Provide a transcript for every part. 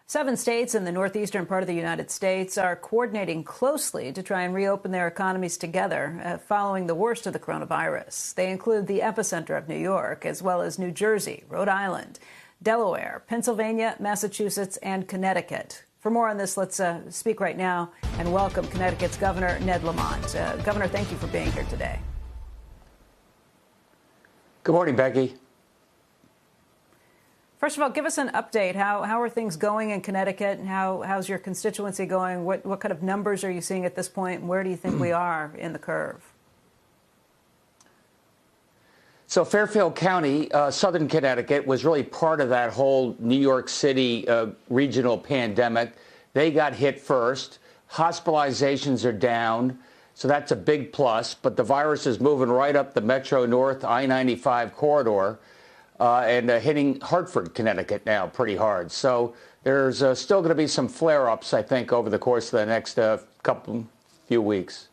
7 states in the northeastern part of the United States are coordinating closely to try and reopen their economies together following the worst of the coronavirus. They include the epicenter of New York, as well as New Jersey, Rhode Island, Delaware, Pennsylvania, Massachusetts, and Connecticut. For more on this, let's speak right now and welcome Connecticut's Governor Ned Lamont. Governor, thank you for being here today. Good morning, Becky. First of all, give us an update. How are things going in Connecticut, and how's your constituency going? What kind of numbers are you seeing at this point, and where do you think we are in the curve? So Fairfield County, southern Connecticut, was really part of that whole New York City regional pandemic. They got hit first. Hospitalizations are down, so that's a big plus. But the virus is moving right up the Metro North I-95 corridor. And hitting Hartford, Connecticut now pretty hard. So there's still going to be some flare-ups, I think, over the course of the next few weeks.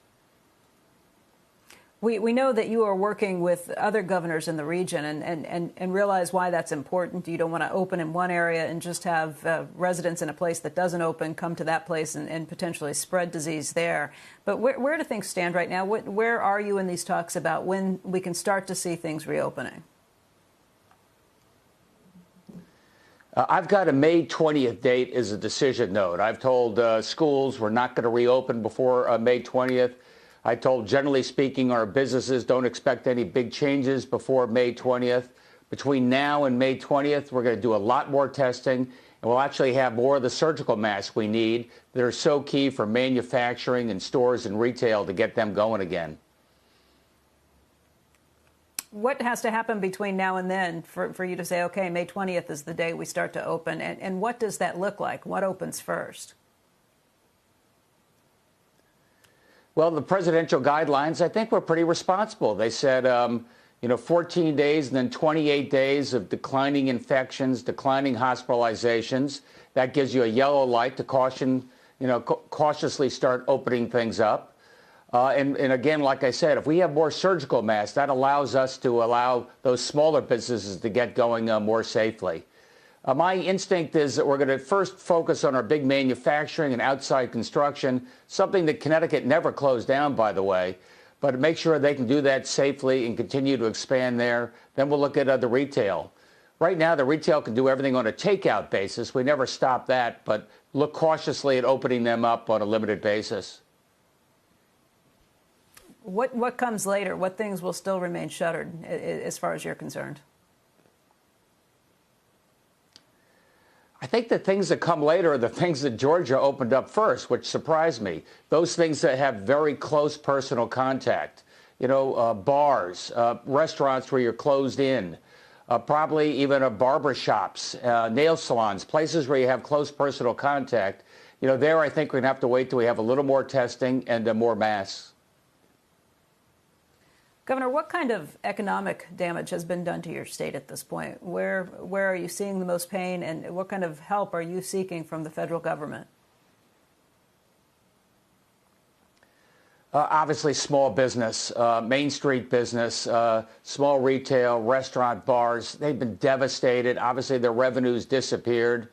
We know that you are working with other governors in the region and realize why that's important. You don't want to open in one area and just have residents in a place that doesn't open come to that place and potentially spread disease there. But where do things stand right now? Where are you in these talks about when we can start to see things reopening? I've got a May 20th date as a decision note. I've told schools we're not going to reopen before May 20th. I told, generally speaking, our businesses don't expect any big changes before May 20th. Between now and May 20th, we're going to do a lot more testing, and we'll actually have more of the surgical masks we need that are so key for manufacturing and stores and retail to get them going again. What has to happen between now and then for you to say, OK, May 20th is the day we start to open? And what does that look like? What opens first? Well, the presidential guidelines, I think, were pretty responsible. They said, 14 days and then 28 days of declining infections, declining hospitalizations. That gives you a yellow light to cautiously start opening things up. And again, like I said, if we have more surgical masks, that allows us to allow those smaller businesses to get going more safely. My instinct is that we're going to first focus on our big manufacturing and outside construction, something that Connecticut never closed down, by the way, but make sure they can do that safely and continue to expand there. Then we'll look at the retail. Right now, the retail can do everything on a takeout basis. We never stop that, but look cautiously at opening them up on a limited basis. What comes later? What things will still remain shuttered as far as you're concerned? I think the things that come later are the things that Georgia opened up first, which surprised me. Those things that have very close personal contact, bars, restaurants where you're closed in, probably even barber shops, nail salons, places where you have close personal contact. There I think we're going to have to wait till we have a little more testing and more masks. Governor, what kind of economic damage has been done to your state at this point? Where are you seeing the most pain, and what kind of help are you seeking from the federal government? Obviously, small business, Main Street business, small retail, restaurant, bars, they've been devastated. Obviously, their revenues disappeared.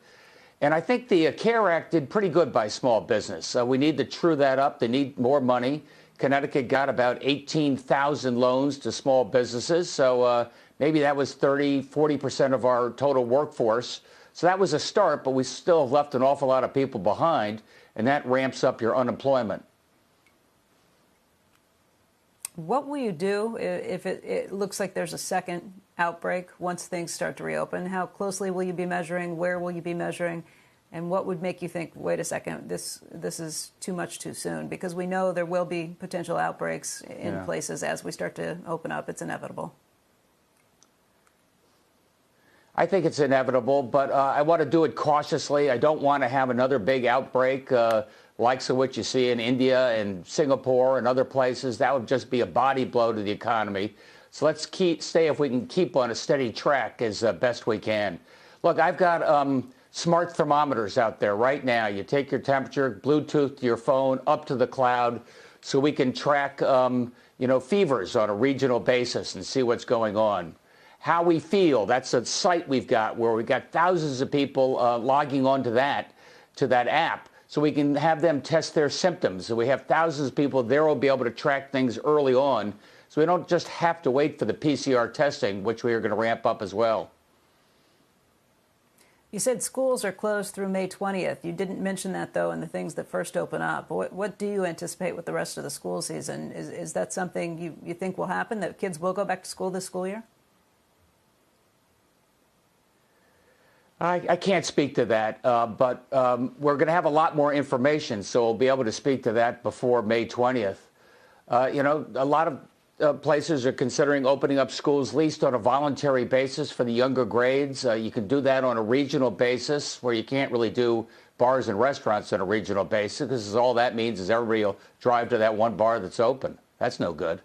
And I think the CARE Act did pretty good by small business. We need to true that up. They need more money. Connecticut got about 18,000 loans to small businesses, so maybe that was 40% of our total workforce. So that was a start, but we still have left an awful lot of people behind, and that ramps up your unemployment. What will you do if it looks like there's a second outbreak once things start to reopen? How closely will you be measuring? Where will you be measuring? And what would make you think, wait a second, this is too much too soon? Because we know there will be potential outbreaks in places as we start to open up. It's inevitable. I think it's inevitable, but I want to do it cautiously. I don't want to have another big outbreak, likes of what you see in India and Singapore and other places. That would just be a body blow to the economy. So let's stay if we can keep on a steady track as best we can. Look, I've got smart thermometers out there right now. You take your temperature, Bluetooth to your phone, up to the cloud, so we can track, fevers on a regional basis and see what's going on. How We Feel. That's a site we've got where we've got thousands of people logging on to that app, so we can have them test their symptoms. So we have thousands of people there will be able to track things early on, so we don't just have to wait for the PCR testing, which we are going to ramp up as well. You said schools are closed through May 20th. You didn't mention that, though, in the things that first open up. What do you anticipate with the rest of the school season? Is that something you think will happen, that kids will go back to school this school year? I can't speak to that, but we're going to have a lot more information, so we'll be able to speak to that before May 20th. You know, a lot of places are considering opening up schools, at least on a voluntary basis for the younger grades. You can do that on a regional basis, where you can't really do bars and restaurants on a regional basis, because all that means is everybody will drive to that one bar that's open. That's no good.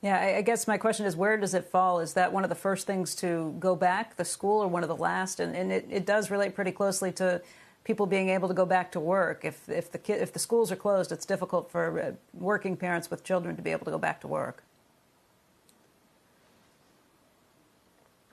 Yeah, I guess my question is, where does it fall? Is that one of the first things to go back, the school, or one of the last? And it does relate pretty closely to people being able to go back to work. If the schools are closed, it's difficult for working parents with children to be able to go back to work.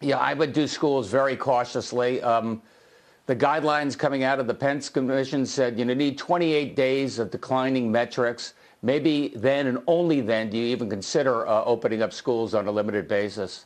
Yeah, I would do schools very cautiously. The guidelines coming out of the Pence Commission said you need 28 days of declining metrics. Maybe then and only then do you even consider opening up schools on a limited basis.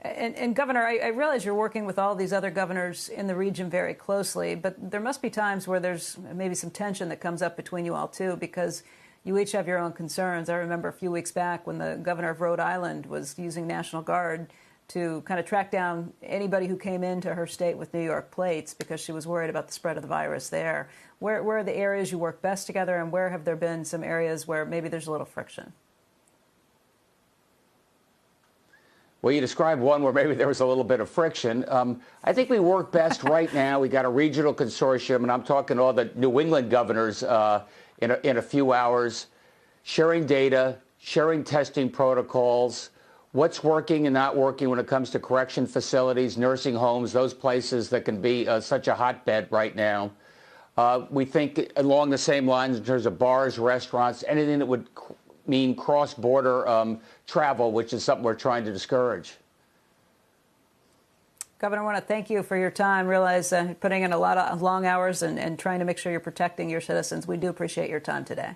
And Governor, I realize you're working with all these other governors in the region very closely, but there must be times where there's maybe some tension that comes up between you all, too, because you each have your own concerns. I remember a few weeks back when the governor of Rhode Island was using National Guard to kind of track down anybody who came into her state with New York plates because she was worried about the spread of the virus there. Where are the areas you work best together, and where have there been some areas where maybe there's a little friction? Well, you described one where maybe there was a little bit of friction. I think we work best right now. We got a regional consortium, and I'm talking to all the New England governors in a few hours, sharing data, sharing testing protocols, what's working and not working when it comes to correction facilities, nursing homes, those places that can be such a hotbed right now. We think along the same lines in terms of bars, restaurants, anything that would mean cross-border travel, which is something we're trying to discourage. Governor, I want to thank you for your time. Realize putting in a lot of long hours and trying to make sure you're protecting your citizens. We do appreciate your time today.